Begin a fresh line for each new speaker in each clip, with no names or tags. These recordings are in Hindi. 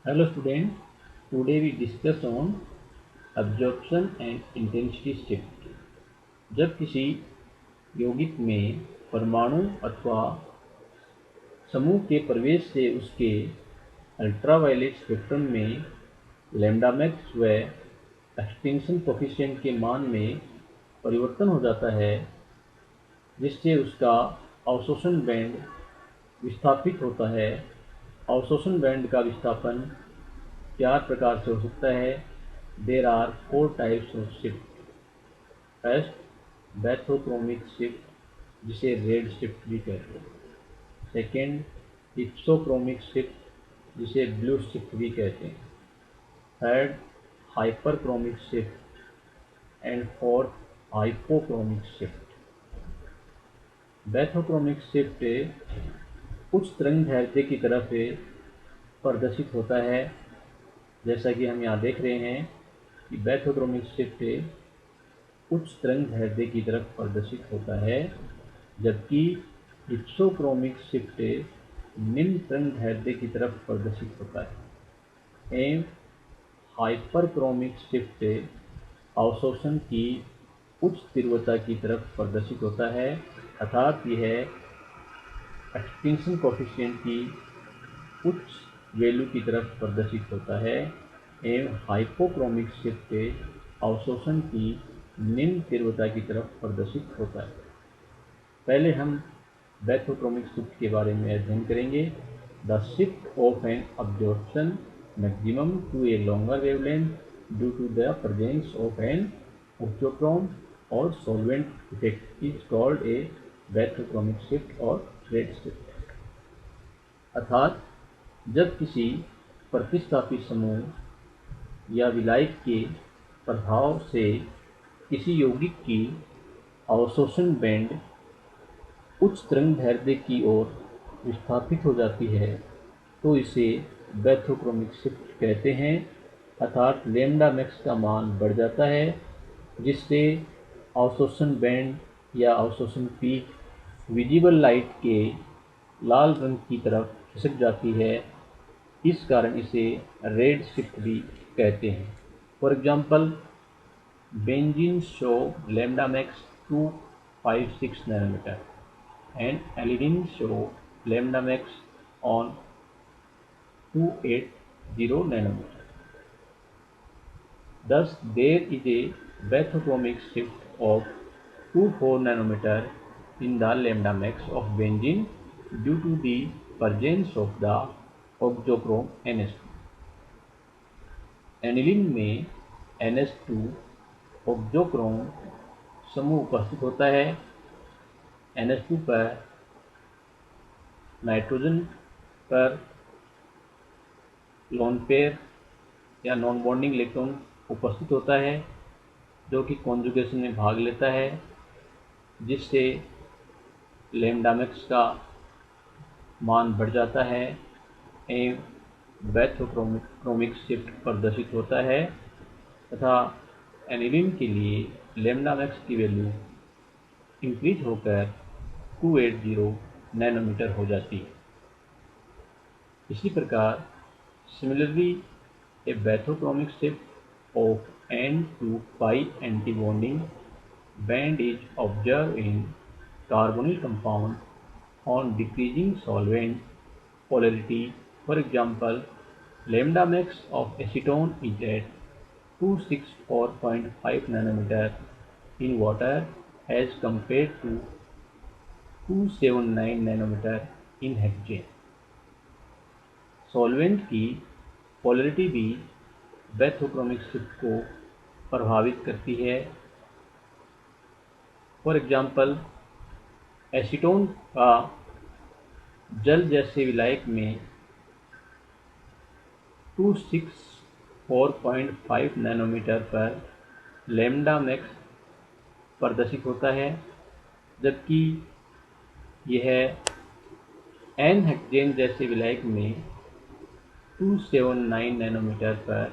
Hello student, today we discuss on absorption and intensity shift। जब किसी यौगिक में परमाणु अथवा समूह के प्रवेश से उसके अल्ट्रावायलेट स्पेक्ट्रम में लैम्ब्डा मैक्स व एक्सटिंक्शन कोफिशिएंट के मान में परिवर्तन हो जाता है, जिससे उसका अवशोषण बैंड विस्थापित होता है। अवशोषण बैंड का विस्थापन 4 प्रकार से हो सकता है। There are 4 types of shift. First, bathochromic shift जिसे रेड शिफ्ट भी कहते हैं। सेकेंड, हिप्सोक्रोमिक शिफ्ट जिसे ब्लू शिफ्ट भी कहते हैं। Third, hyperchromic shift and fourth, hypochromic shift. Bathochromic shift उच्च तरंग दैर्ध्य की तरफ प्रदर्शित होता है। जैसा कि हम यहाँ देख रहे हैं कि बैथोक्रोमिक शिफ्ट उच्च तरंग दैर्ध्य की तरफ प्रदर्शित होता है, जबकि हिप्सोक्रोमिक शिफ्ट निम्न तरंग दैर्ध्य की तरफ प्रदर्शित होता है। एवं हाइपरक्रोमिक शिफ्ट अवशोषण की उच्च तीव्रता की तरफ प्रदर्शित होता है, अर्थात यह एक्सटिंक्शन कोफिशिएंट की उच्च वैल्यू की तरफ प्रदर्शित होता है। एवं हाइपोक्रोमिक शिफ्ट अवशोषण की निम्न तीव्रता की तरफ प्रदर्शित होता है। पहले हम बैथोक्रोमिक शिफ्ट के बारे में अध्ययन करेंगे। The shift of an absorption maximum to a longer wavelength due to the presence of an auxochrome और solvent effect is called a bathochromic shift और रेड शिफ्ट। अर्थात जब किसी प्रतिस्थापी समूह या विलायक के प्रभाव से किसी यौगिक की अवशोषण बैंड उच्च तरंग दैर्ध्य की ओर विस्थापित हो जाती है, तो इसे बैथोक्रोमिक शिफ्ट कहते हैं। अर्थात लैम्ब्डा मैक्स का मान बढ़ जाता है, जिससे अवशोषण बैंड या अवशोषण पीक विजिबल लाइट के लाल रंग की तरफ खिसक जाती है। इस कारण इसे रेड शिफ्ट भी कहते हैं। For example, benzene show lambda max 256 nanometer and alidine show lambda max on 280 nanometer. Thus, there is a bathochromic shift of 24 nanometer in the lambda max of benzene due to the presence of the oxochrome NH2. Aniline में NH2 ऑक्सोक्रोम समूह उपस्थित होता है। NH2 पर नाइट्रोजन पर लोन पेयर या नॉन बॉन्डिंग इलेक्ट्रॉन उपस्थित होता है, जो कि कॉन्जुगेशन में भाग लेता है, जिससे लैम्ब्डा मैक्स का मान बढ़ जाता है एवं बैथोक्रोमिक शिफ्ट प्रदर्शित होता है तथा एनिलीन के लिए लैम्ब्डा मैक्स की वैल्यू इंक्रीज होकर 280 नैनोमीटर हो जाती है। इसी प्रकार similarly a bathochromic shift of N to pi antibonding band is observed in carbonyl compound on decreasing solvent polarity. For example, lambda max of acetone is at 264.5 nanometer in water as compared to 279 nanometer in hexane। Solvent की पोलैरिटी भी बैथोक्रोमिक शिफ्ट को प्रभावित करती है। फॉर एग्जाम्पल, एसीटोन का जल जैसे विलायक में 264.5 नैनोमीटर पर लैम्ब्डा मैक्स प्रदर्शित होता है, जबकि यह एन हेक्सेन जैसे विलायक में 279 नैनोमीटर पर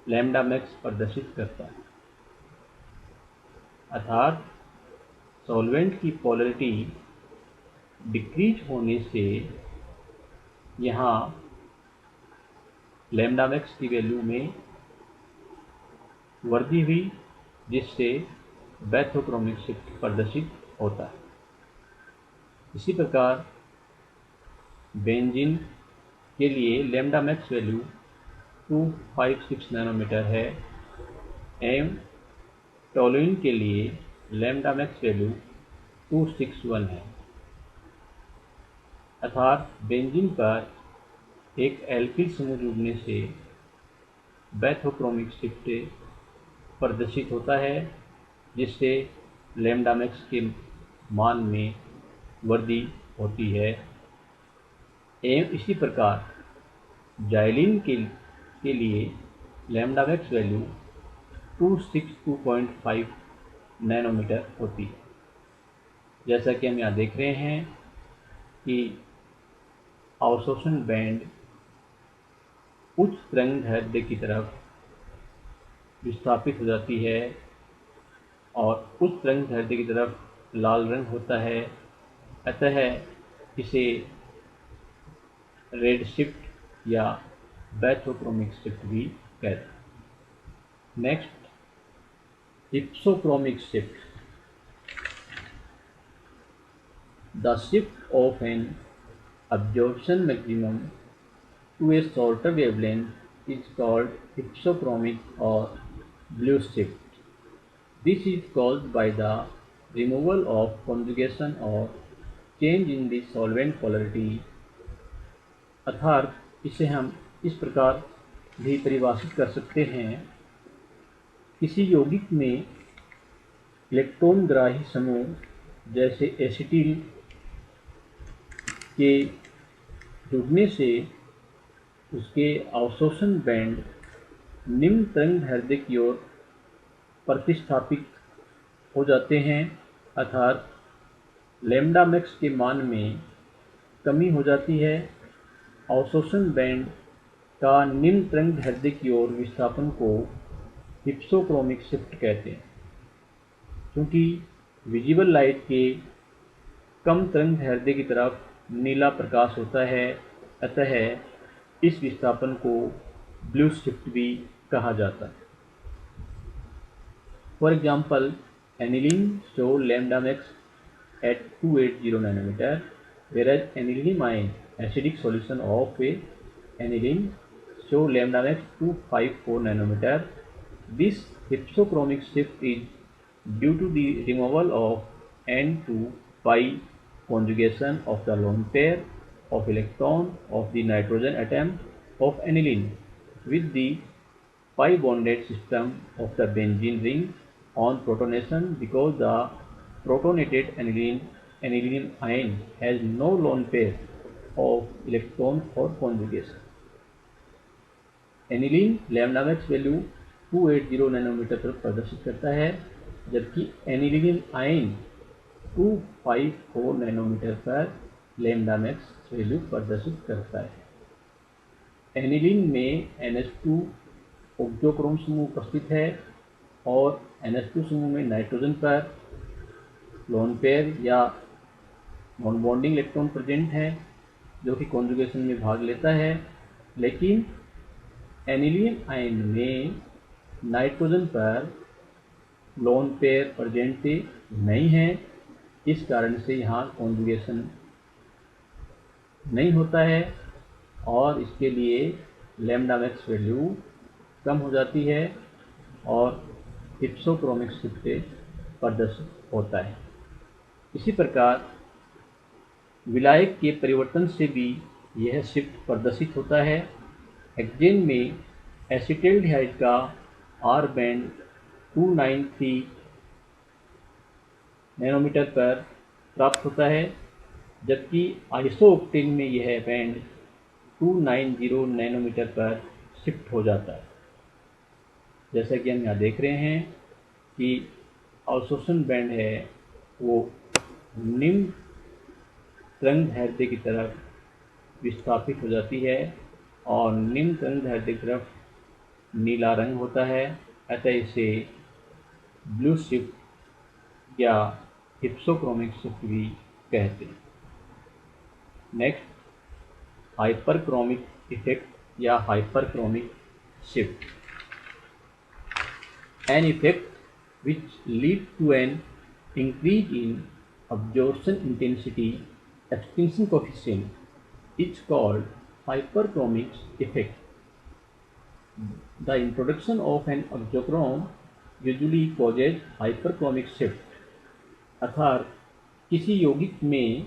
लैम्ब्डा मैक्स प्रदर्शित करता है। अर्थात सॉल्वेंट की पोलैरिटी डिक्रीज होने से यहाँ लैम्डा मैक्स की वैल्यू में वृद्धि हुई, जिससे बैथोक्रोमिक शिफ्ट प्रदर्शित होता है। इसी प्रकार बेंजीन के लिए लैम्डा मैक्स वैल्यू 256 नैनोमीटर है एवं टोलुइन के लिए लैम्डा मैक्स वैल्यू 261 है। अर्थात बेंजीन पर एक एल्किल समूह जुड़ने से बैथोक्रोमिक शिफ्ट प्रदर्शित होता है, जिससे लैम्डा मैक्स के मान में वृद्धि होती है। एवं इसी प्रकार जाइलिन के लिए लैम्डा मैक्स वैल्यू 262.5 नैनोमीटर होती है। जैसा कि हम यहाँ देख रहे हैं कि अवशोषण बैंड उच्च तरंगदैर्ध्य की तरफ विस्थापित हो जाती है और उच्च तरंगदैर्ध्य की तरफ लाल रंग होता है, अतः इसे रेड शिफ्ट या बैथोक्रोमिक शिफ्ट भी कहते हैं। Next, hypsochromic shift. The shift of an absorption maximum to a shorter wavelength is called hypsochromic or blue shift. This is caused by the removal of conjugation or change in the solvent polarity. अर्थात इसे हम इस प्रकार भी परिभाषित कर सकते हैं, किसी यौगिक में इलेक्ट्रॉन ग्राही समूह जैसे एसिटिल के जुड़ने से उसके अवशोषण बैंड निम्न तरंगदैर्ध्य की ओर प्रतिस्थापित हो जाते हैं, अर्थात लैम्डा मैक्स के मान में कमी हो जाती है। अवशोषण बैंड का निम्न तरंगदैर्ध्य की ओर विस्थापन को hypsochromic शिफ्ट कहते हैं। क्योंकि विजिबल लाइट के कम तरंगदैर्ध्य की तरफ नीला प्रकाश होता है, अतः इस विस्थापन को ब्लू शिफ्ट भी कहा जाता है। For example, aniline show lambda max at 280 nanometre, whereas aniline ion acidic solution of a aniline show lambda max 254 nanometer. This hypsochromic shift is due to the removal of N2 pi conjugation of the lone pair of electron of the nitrogen atom of aniline with the pi bonded system of the benzene ring on protonation, because the protonated aniline ion has no lone pair of electron for conjugation. Aniline lambda max value 280 nanometre पर प्रदर्शित करता है, जबकि एनिलीन आयन 254 नैनोमीटर पर लैम्डा मैक्स वैल्यू प्रदर्शित करता है। एनिलीन में NH2 ऑक्टोक्रोम समूह उपस्थित है और NH2 समूह में नाइट्रोजन पर लोन पेयर या नॉन बॉन्डिंग इलेक्ट्रॉन प्रेजेंट है, जो कि कॉन्जुगेशन में भाग लेता है, लेकिन एनिलीन आयन में नाइट्रोजन पर लोन पेयर प्रेजेंट नहीं है। इस कारण से यहाँ कॉन्जुगेशन नहीं होता है और इसके लिए लैम्डा मैक्स वैल्यू कम हो जाती है और hypsochromic शिफ्ट प्रदर्शित होता है। इसी प्रकार विलायक के परिवर्तन से भी यह शिफ्ट प्रदर्शित होता है। हेक्सेन में एसिटाल्डिहाइड का आर बैंड 293 नैनोमीटर पर प्राप्त होता है, जबकि आइसोऑक्टेन में यह बैंड 290 नैनोमीटर पर शिफ्ट हो जाता है। जैसा कि हम यहाँ देख रहे हैं कि अवशोषण बैंड है वो निम्न तरंगदैर्ध्य की तरफ विस्थापित हो जाती है और निम्न तरंगदैर्ध्य की तरफ नीला रंग होता है, अतः इसे ब्लू शिफ्ट या hypsochromic शिफ्ट भी कहते हैं। नेक्स्ट, हाइपरक्रोमिक इफेक्ट या hyperchromic shift. An effect which leads to an increase in absorption intensity extinction coefficient is called hyperchromic effect. The introduction of an exochrome usually causes hyperchromic shift, अर्थात किसी यौगिक में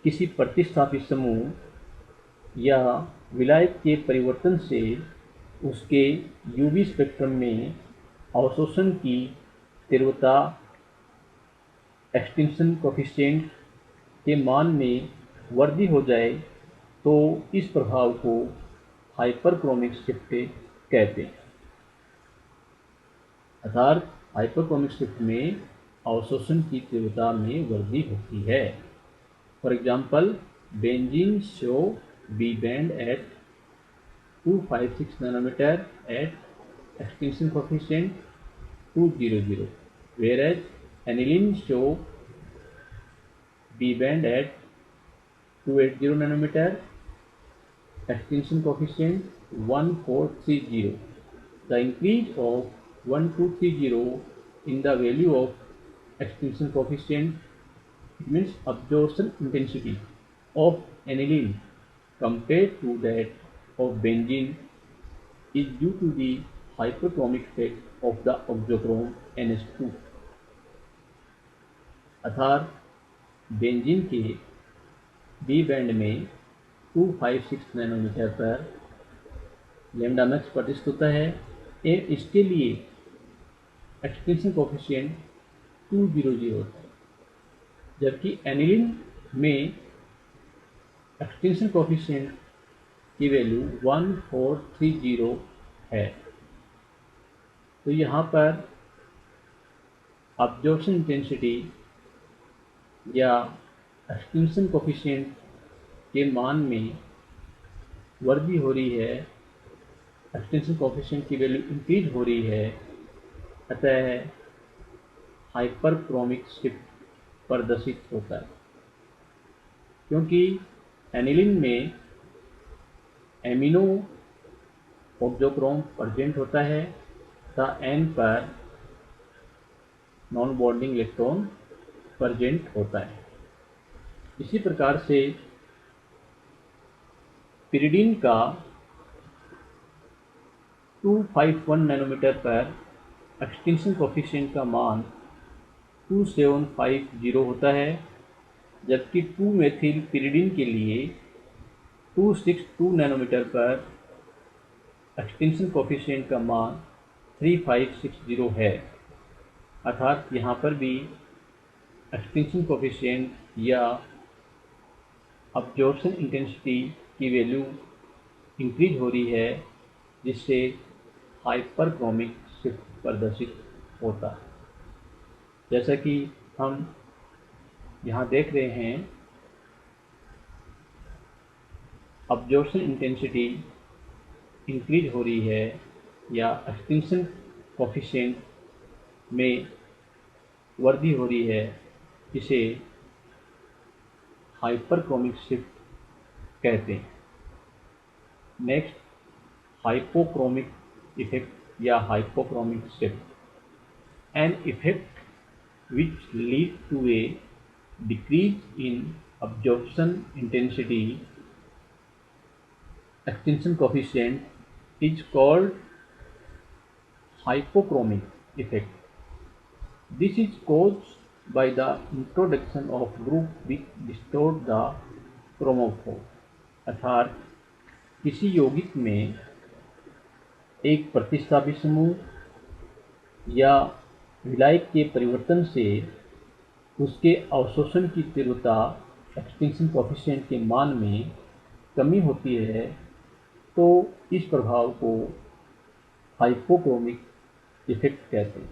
किसी प्रतिस्थापित समूह या विलायक के परिवर्तन से उसके यूवी स्पेक्ट्रम में अवशोषण की तीव्रता एक्सटिंक्शन कोफिशिएंट के मान में वृद्धि हो जाए तो इस प्रभाव को हाइपरक्रोमिक शिफ्ट कहते हैं। अर्थात हाइपरक्रोमिक शिफ्ट में अवशोषण की तीव्रता में वृद्धि होती है। For example, benzene show B band at 256 nanometre at extinction coefficient 200, whereas aniline show B band at 280 nanometer, extinction coefficient 1430. The increase of 1230 in the value of extinction coefficient means absorption intensity of aniline compared to that of benzene is due to the hyperchromic effect of the oxochrome NH2। अर्थात बेंजीन के बी बैंड में 256 नैनोमीटर पर लैम्डा मैक्स प्रतिष्ठित होता है एवं इसके लिए एक्सटिंक्शन कोफिशिएंट 200 होता है, जबकि एनिलीन में एक्सटिंक्शन कोफिशिएंट की वैल्यू 1430 है। तो यहाँ पर अब्जॉर्प्शन इंटेंसिटी या एक्सटिंक्शन कोफिशिएंट के मान में वृद्धि हो रही है, एक्सटिंक्शन कोफिशिएंट की वैल्यू इंक्रीज हो रही है, अतः हाइपरक्रोमिक शिफ्ट प्रदर्शित होता है। क्योंकि एनिलीन में एमिनो ऑक्सोक्रोम प्रेजेंट होता है तथा एन पर नॉन बॉन्डिंग इलेक्ट्रॉन प्रेजेंट होता है। इसी प्रकार से पिरिडीन का 251 नैनोमीटर पर एक्सटिंक्शन कोफिशिएंट का मान 2750 होता है, जबकि 2 मेथिल पिरिडीन के लिए 262 नैनोमीटर पर एक्सटिंक्शन कोफिशिएंट का मान 3560 है। अर्थात यहाँ पर भी एक्सटिंक्शन कोफिशिएंट या अब्जॉर्प्शन इंटेंसिटी की वैल्यू इंक्रीज हो रही है, जिससे हाइपरक्रोमिक शिफ्ट प्रदर्शित होता है। जैसा कि हम यहाँ देख रहे हैं, अब्जॉर्प्शन इंटेंसिटी इंक्रीज हो रही है या एक्सटिंक्शन कोफिशिएंट में वृद्धि हो रही है, इसे हाइपरक्रोमिक शिफ्ट कहते हैं। नेक्स्ट, हाइपोक्रोमिक इफेक्ट या hypochromic shift. An effect which lead to a decrease in absorption intensity extinction coefficient is called hypochromic effect. This is caused by the introduction of group which distort the chromophore। अर्थात किसी यौगिक में एक प्रतिस्थापित समूह या विलायक के परिवर्तन से उसके अवशोषण की तीव्रता एक्सटिंक्शन कोफिशिएंट के मान में कमी होती है, तो इस प्रभाव को हाइपोक्रोमिक इफेक्ट कहते हैं।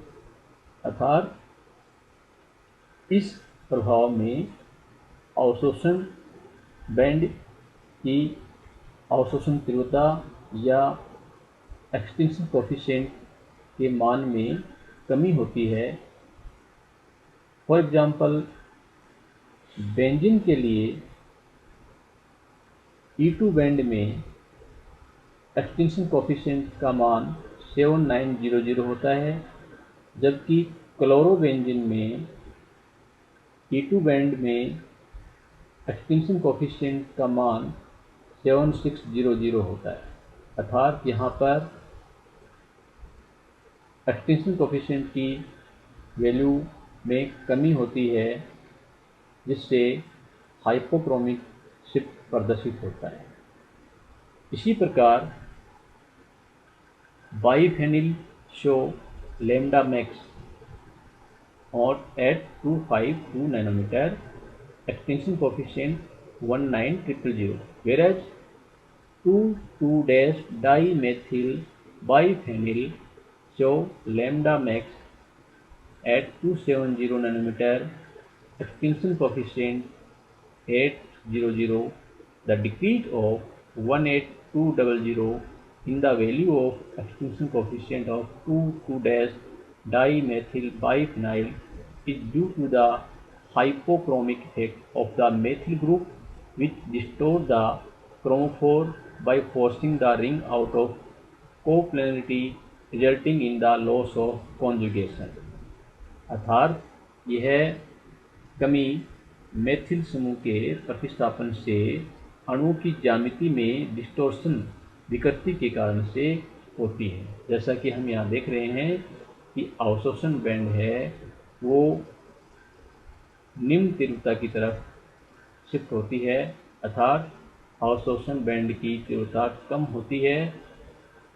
अर्थात इस प्रभाव में अवशोषण बैंड की अवशोषण तीव्रता या एक्सटिंक्शन कोफिशिएंट के मान में कमी होती है। फॉर एग्जाम्पल, बेंजीन के लिए E2 बैंड में एक्सटिंक्शन कोफिशिएंट का मान 7900 होता है, जबकि क्लोरोबेंजीन में E2 बैंड में एक्सटिंक्शन कोफिशिएंट का मान 7600 होता है। अर्थात यहाँ पर एक्सटिंक्शन कोफिशिएंट की वैल्यू में कमी होती है, जिससे हाइपोक्रोमिक शिफ्ट प्रदर्शित होता है। इसी प्रकार बाइफेनिल शो लैम्डा मैक्स और at 252 nanometer extinction coefficient 19000, whereas 2,2-dimethyl biphenyl show lambda max at 270 nanometer extinction coefficient 800. The decrease of 18200 in the value of extinction coefficient of 2,2-dimethyl biphenyl is due to the hypochromic effect of the methyl group, which distorts the chromophore by forcing the ring out of coplanarity, resulting in the loss of conjugation. अर्थात यह कमी मेथिल समूह के प्रतिस्थापन से अणु की ज्यामिति में डिस्टोर्शन विकृति के कारण से होती है। जैसा कि हम यहाँ देख रहे हैं कि अवशोषण बैंड है वो निम्न तीव्रता की तरफ शिफ्ट होती है, अर्थात अवशोषण बैंड की तीव्रता कम होती है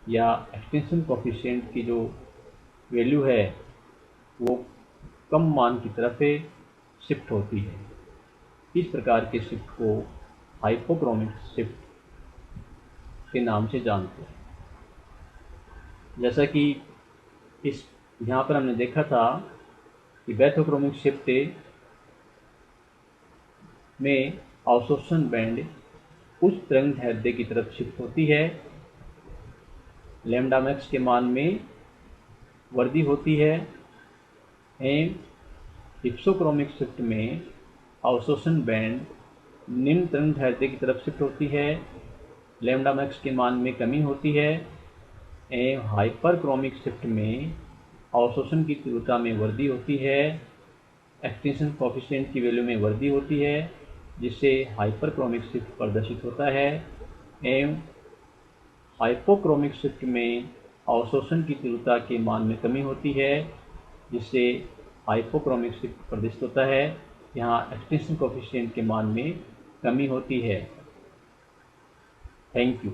या एक्सटिंक्शन कोफिशिएंट की जो वैल्यू है वो कम मान की तरफ शिफ्ट होती है। इस प्रकार के शिफ्ट को हाइपोक्रोमिक शिफ्ट के नाम से जानते हैं। जैसा कि इस यहाँ पर हमने देखा था कि बैथोक्रोमिक शिफ्ट में अवशोषण बैंड उच्च तरंग दैर्ध्य की तरफ शिफ्ट होती है, लैम्डा मैक्स के मान में वृद्धि होती है, एवं हिप्सोक्रोमिक शिफ्ट में अवशोषण बैंड निम्न तरंग दैर्ध्य की तरफ शिफ्ट होती है, लैम्डा मैक्स के मान में कमी होती है, एवं हाइपरक्रोमिक शिफ्ट में अवशोषण की तीव्रता में वृद्धि होती है, एक्सटिंक्शन कोफिशिएंट की वैल्यू में वृद्धि होती है, जिससे हाइपरक्रोमिक शिफ्ट प्रदर्शित होता है, एवं हाइपोक्रोमिक शिफ्ट में अवशोषण की तीव्रता के मान में कमी होती है, जिससे हाइपोक्रोमिक शिफ्ट प्रदर्शित होता है। यहाँ एक्सटिंक्शन कोफिशिएंट के मान में कमी होती है। Thank you.